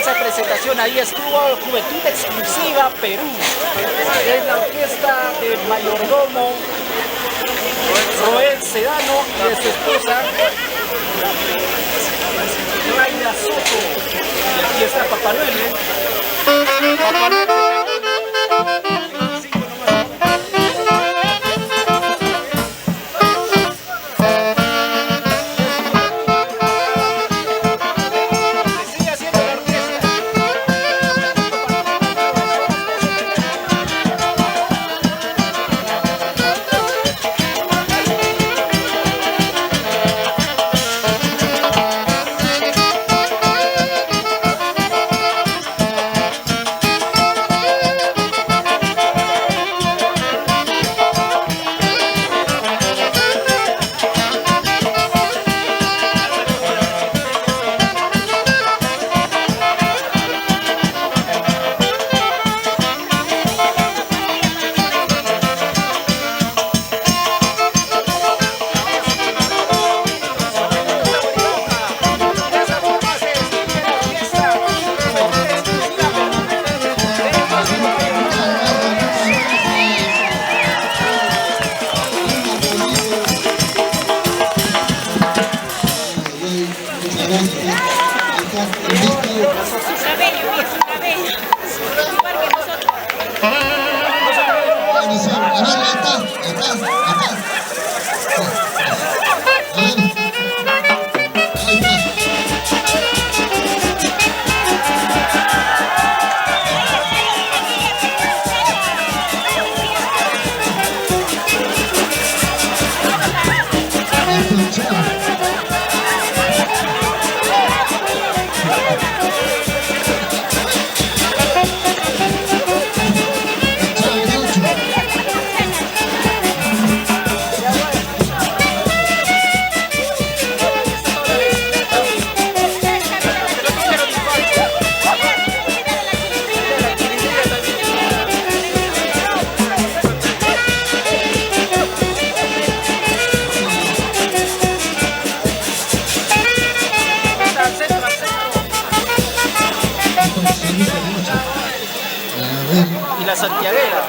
esa presentación. Ahí estuvo Juventud Exclusiva Perú. Es la orquesta del mayordomo Roel Sedano y de su esposa Raina Soto. Y aquí está Papá Noel, ¿eh? Papá Noel. Y la santiaguera.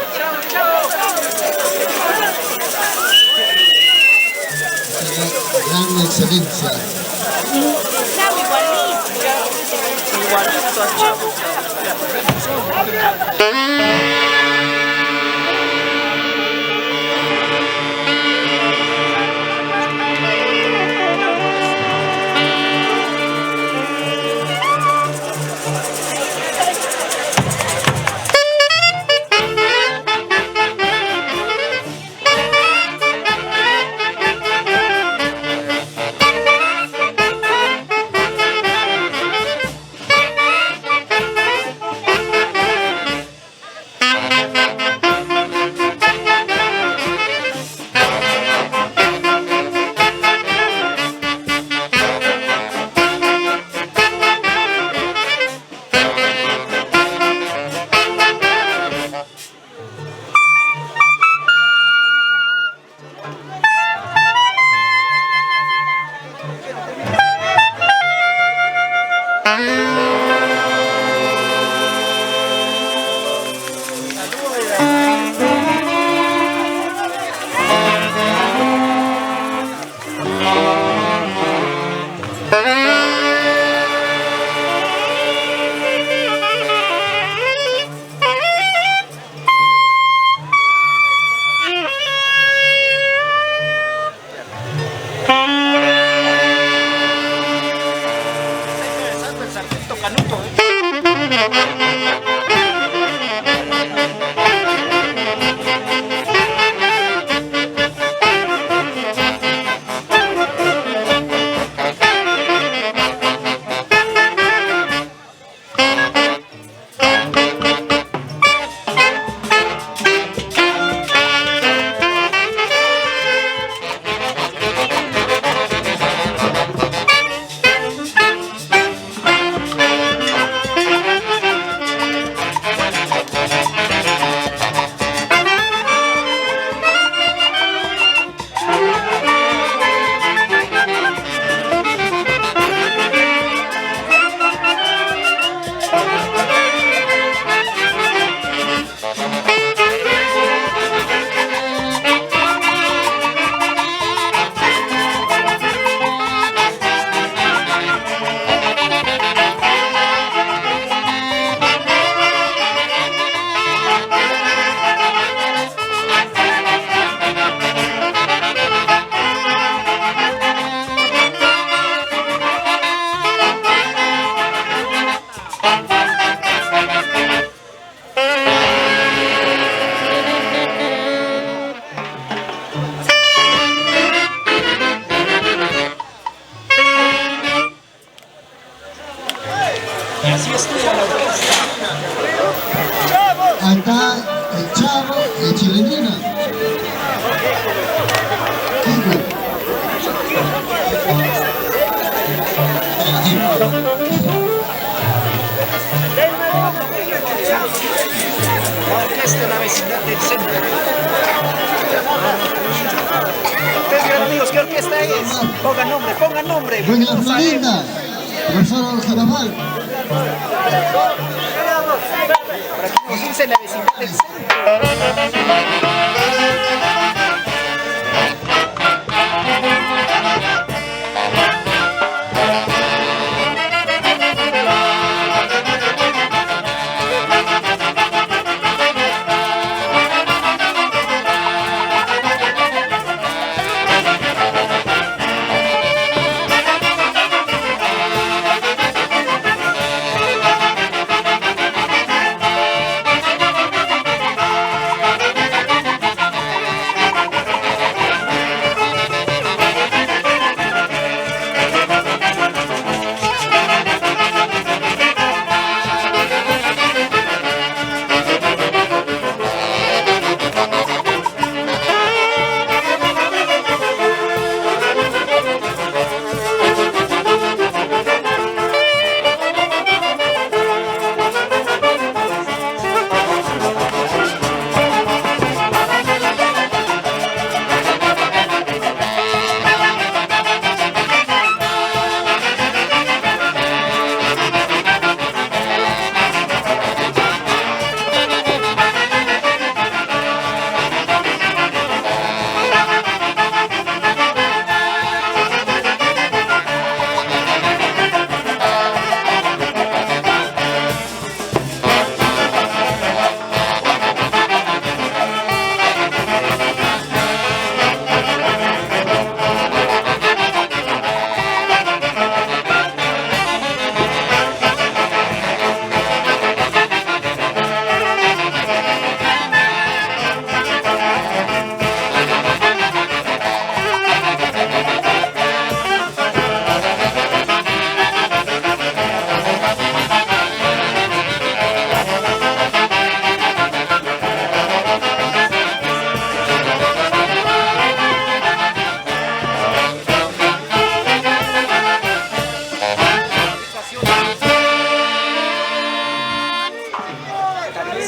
Gran excelencia. Igualito al chavo. Y así estuvo la orquesta. Acá el Chavo y Chileñina. La orquesta de la vecindad del centro. Ustedes dirán, amigos, ¿qué orquesta es? Pongan nombre, pongan nombre. Juega la Florinda, profesor Girafal. Por aquí nos dice la vecindad del centro.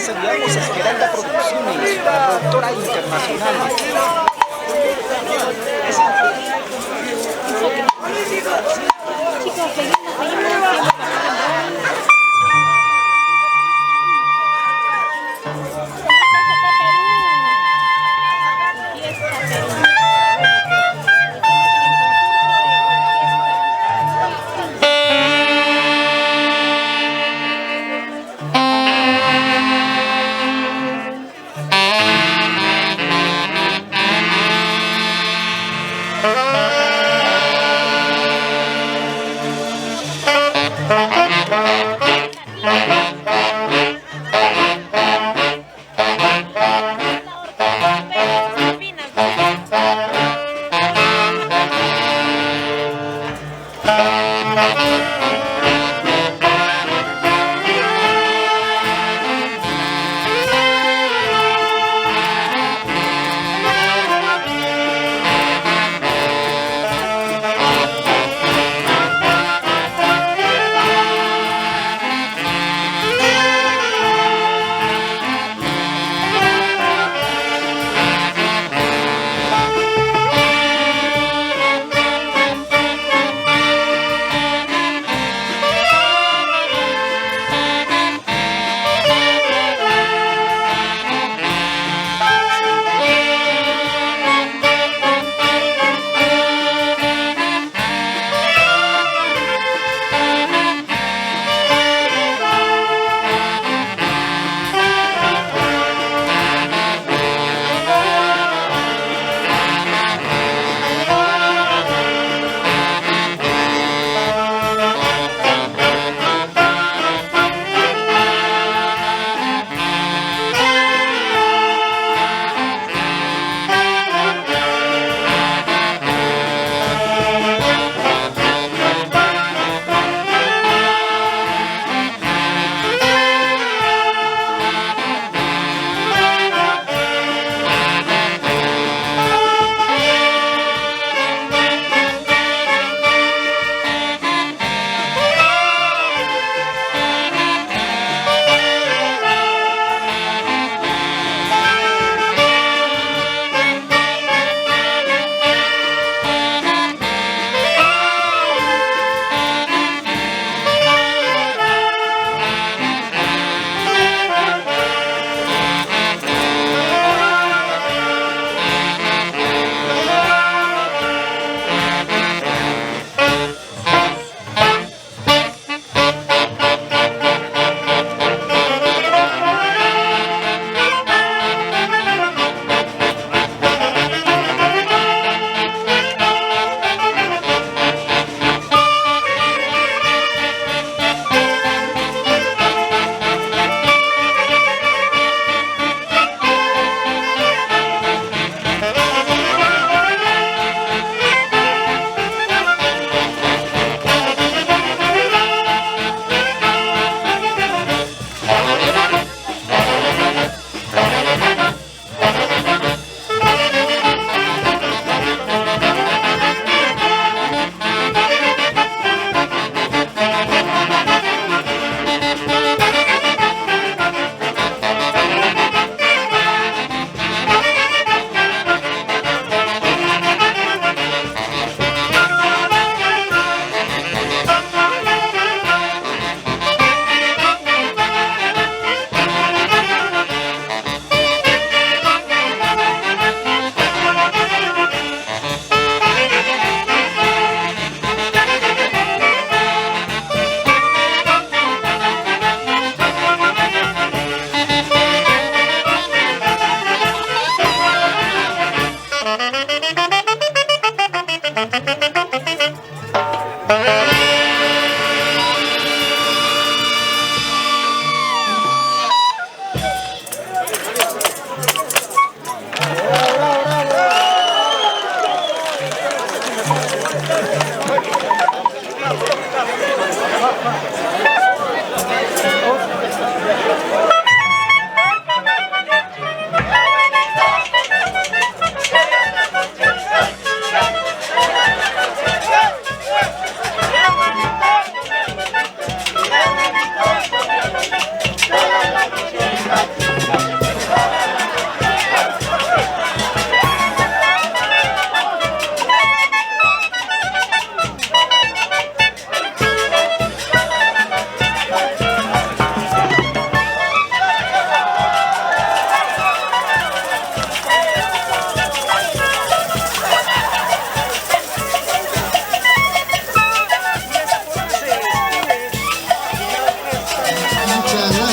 Saludamos a Esmeralda Producciones, la productora internacional.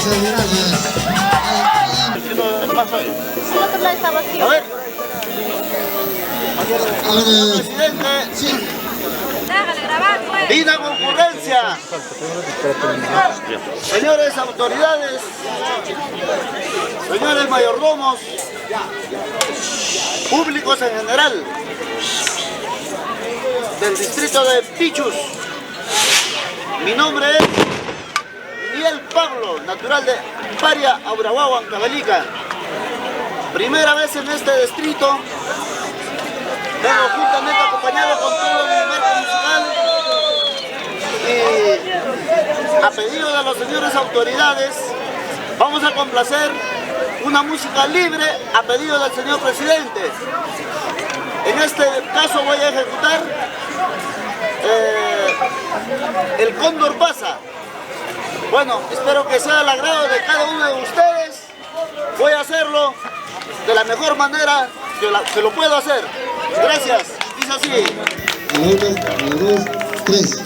Gracias, gracias. El otro lado está vacío. A ver, A ver, presidente, sí. Déjale grabar, pues. vida concurrencia. Señores autoridades, señores mayordomos, públicos en general del distrito de Pichus. Mi nombre es Miguel Pablo, natural de Paria, Aurahuahu, Ancabelica. Primera vez en este distrito. Vengo juntamente acompañado con todo mi marco musical y a pedido de las señores autoridades vamos a complacer una música libre a pedido del señor presidente. En este caso voy a ejecutar El Cóndor Pasa. Bueno, espero que sea del agrado de cada uno de ustedes. Voy a hacerlo de la mejor manera que lo puedo hacer. Gracias. Dice así. 1, 2, 3.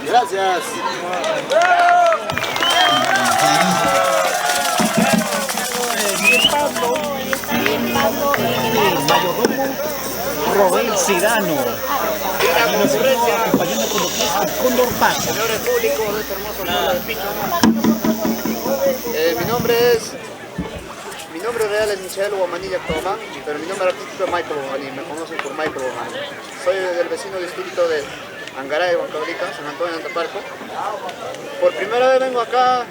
Gracias. Mayordomo Robel Cirano. Linda concurrencia. Señores públicos de este hermoso pueblo de Picho. Mi nombre real es Michael Guamanilla Tomán, pero mi nombre artístico es Michael Guamaní, me conocen por Michael Guamaní. Soy del vecino distrito de Angaray, Huancavelica, San Antonio de Antaparco. Por primera vez vengo acá,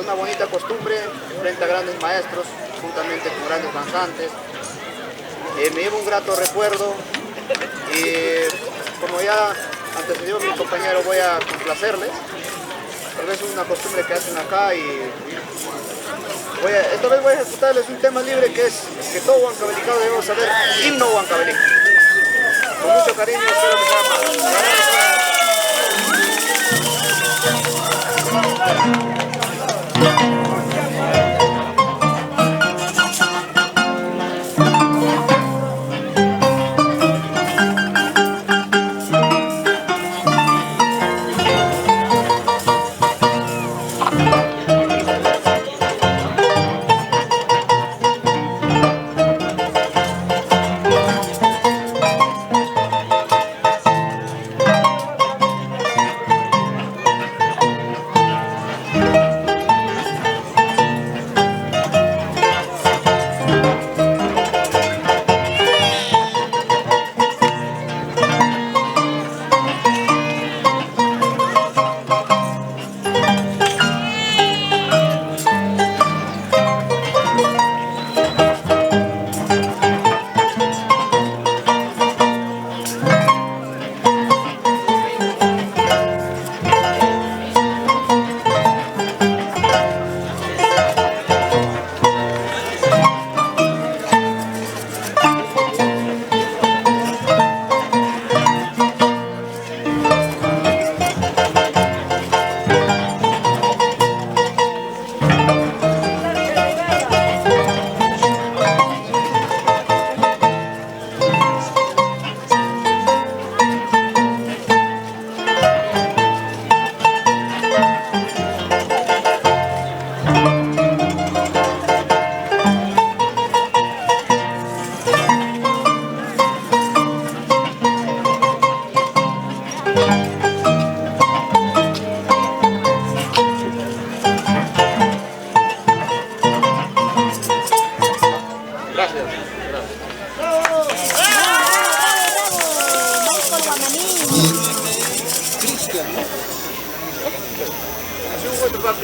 una bonita costumbre, frente a grandes maestros, juntamente con grandes danzantes. Me llevo un grato recuerdo y como ya antecedió mi compañero voy a complacerles. Tal vez es una costumbre que hacen acá y esta vez voy a ejecutarles un tema libre que es que todo huancavelicano debemos saber, himno huancavelico. Con mucho cariño, espero que sea para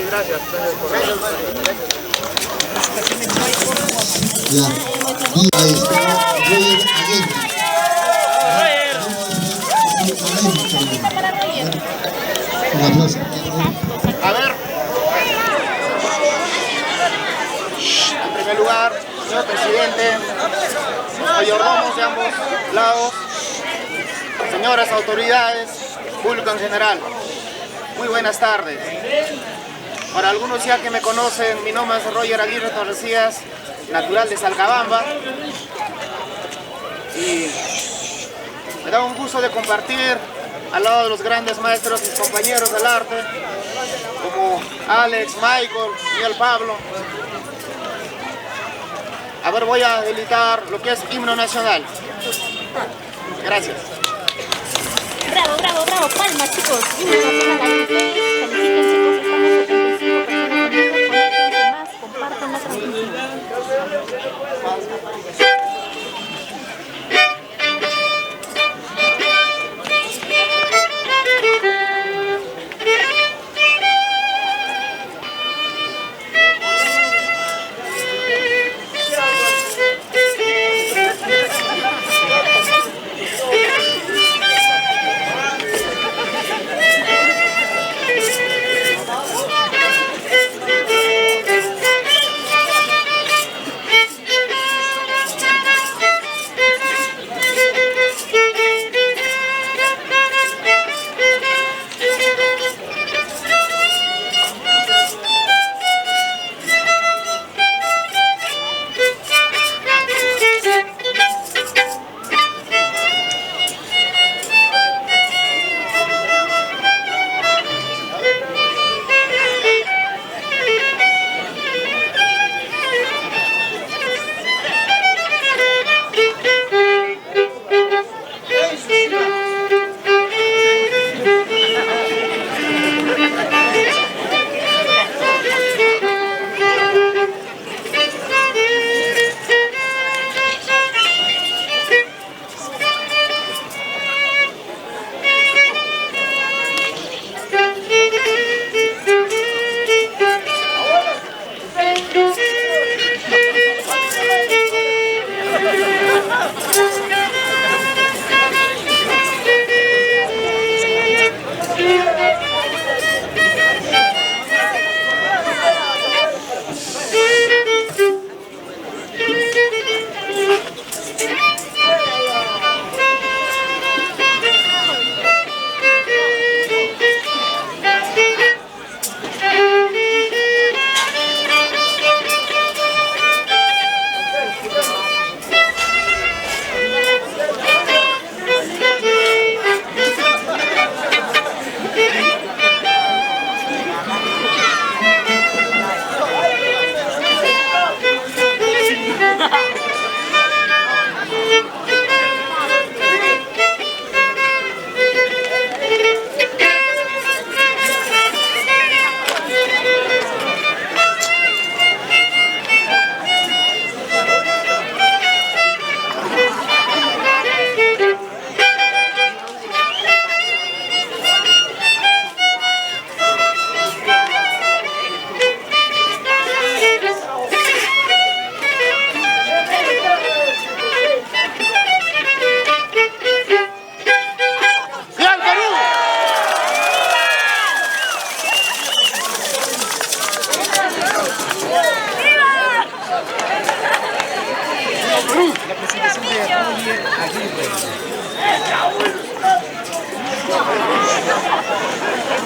gracias. Ya. Y ahí está Roger Allende. Un aplauso. A ver. En primer lugar, señor presidente, mayordomos de ambos lados, señoras autoridades, público en general, muy buenas tardes. Para algunos ya que me conocen, mi nombre es Roger Aguirre Torrecías, natural de Salcabamba, y me da un gusto de compartir al lado de los grandes maestros, mis compañeros del arte, como Alex, Michael, Miguel Pablo. A ver, voy a editar lo que es himno nacional. Gracias. Bravo, bravo, bravo. Palmas, chicos. Himno nacional a ustedes. Felicítense, estamos 75 personas en vivo. Conéctense más, compartan la transmisión.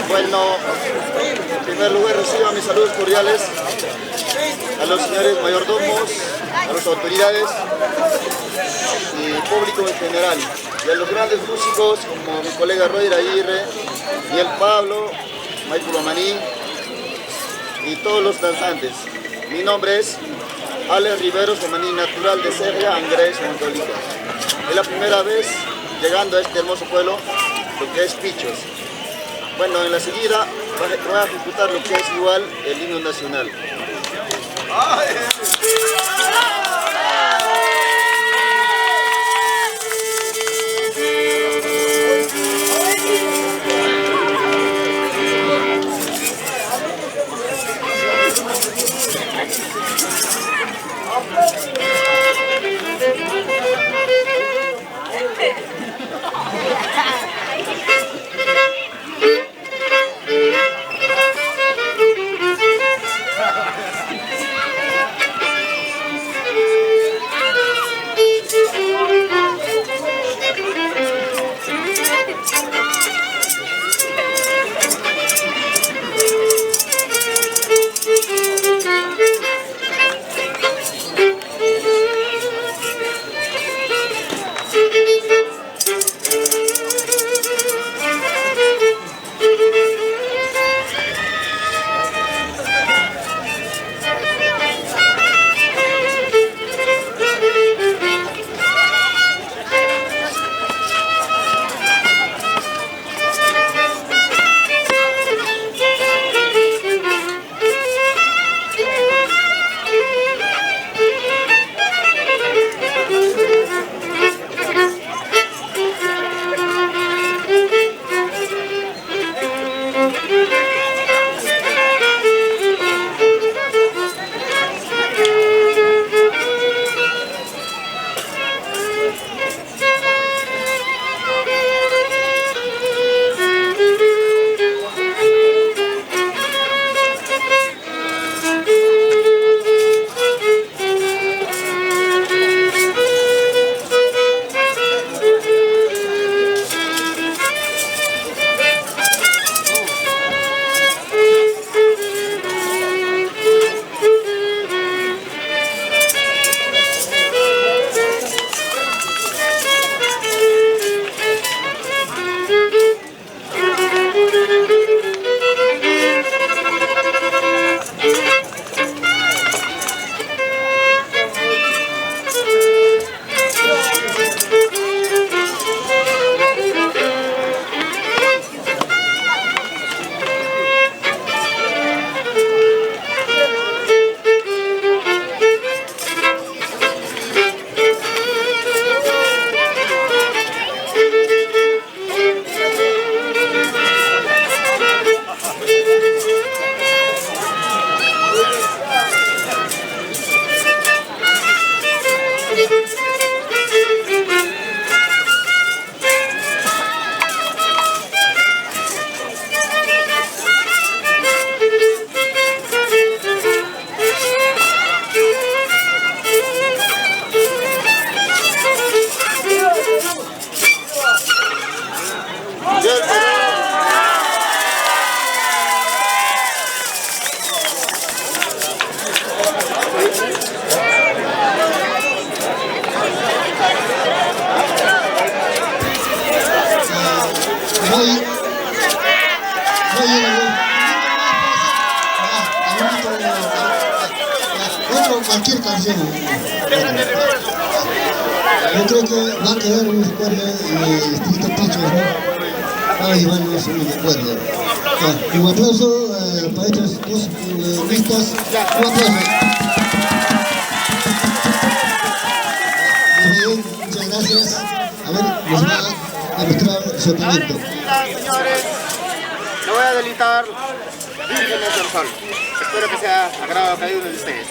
Bueno, en primer lugar reciban mis saludos cordiales a los señores mayordomos, a las autoridades y público en general, y a los grandes músicos como mi colega Roger Aguirre, Miguel Pablo, Michael Omaní y todos los danzantes. Mi nombre es Alex Riveros Omaní, natural de Serria, Angaray, Huancavelica. Es la primera vez llegando a este hermoso pueblo, lo que es Pichos. Bueno, en la seguida voy a ejecutar lo que es igual el himno nacional. Cualquier canción. Yo creo que va a quedar un recuerdo distrito Pichos, ¿no? Ay, bueno, es un recuerdo. Un aplauso para estos dos listas. Un aplauso. Muy bien, muchas gracias. A ver, nos va a demostrar su talento. Señores, lo voy a deleitar Vírgenes del Sol. Espero que sea agradable a cada uno de ustedes.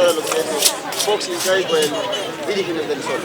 representar a lo que es el boxing caico, el Vírgenes del Sol.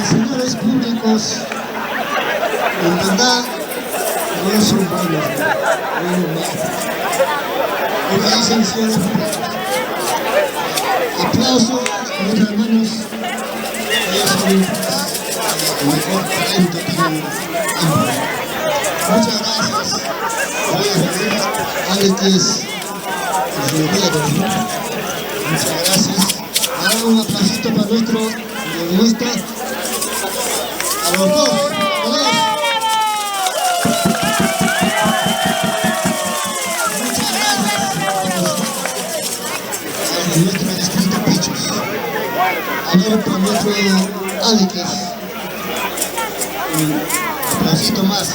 Señores públicos, en verdad no son buenos, como dicen señores públicos. Aplauso a los hermanos, ellos son el mejor talento que tienen en Perú. Muchas gracias, Alex, muchas gracias. Ahora un aplausito para nuestro guionista, a los dos. Muchas gracias a nuestro distrito Pichos. A ver, para nuestro Alex. un aplausito más.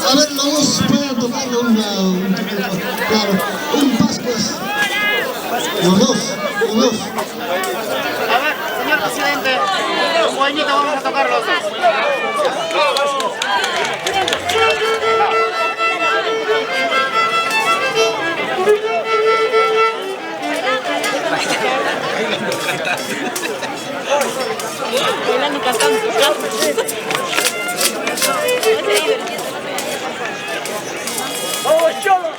A ver, la voz, pueden tocarle claro, un pas pues. Los dos. A ver, señor presidente, un guañito vamos a tocar los dos. Bailando cantando. ¡Vamos, Cholo!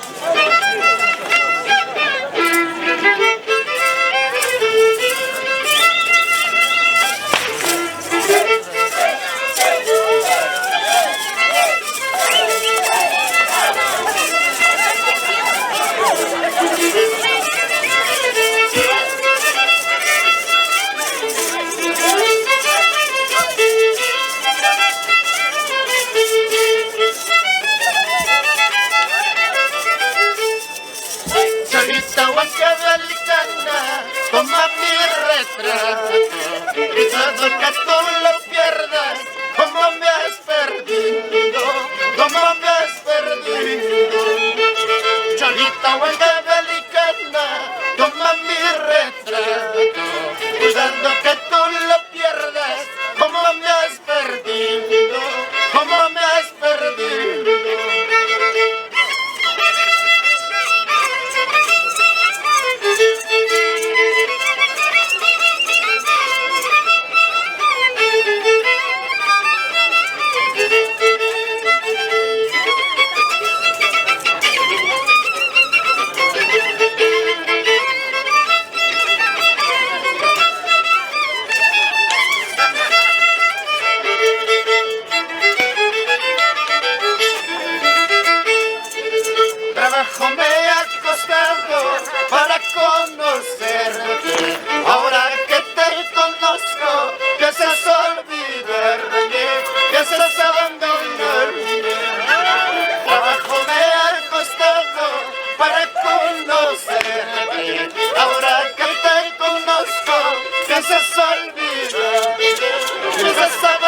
Cholita huancabalicana, toma mi retrato, y todo que tú lo pierdas, como me has perdido, como me has perdido. Cholita huancabalicana, toma mi retrato, cuidando que tú lo pierdas, como me has perdido, como me has perdido. Trabajo me ha costado para conocerte. Ahora que te conozco, piensas olvidarme, piensas abandonarme. Trabajo me ha costado para conocerte. Ahora que te conozco, piensas olvidarme, piensas abandonarme.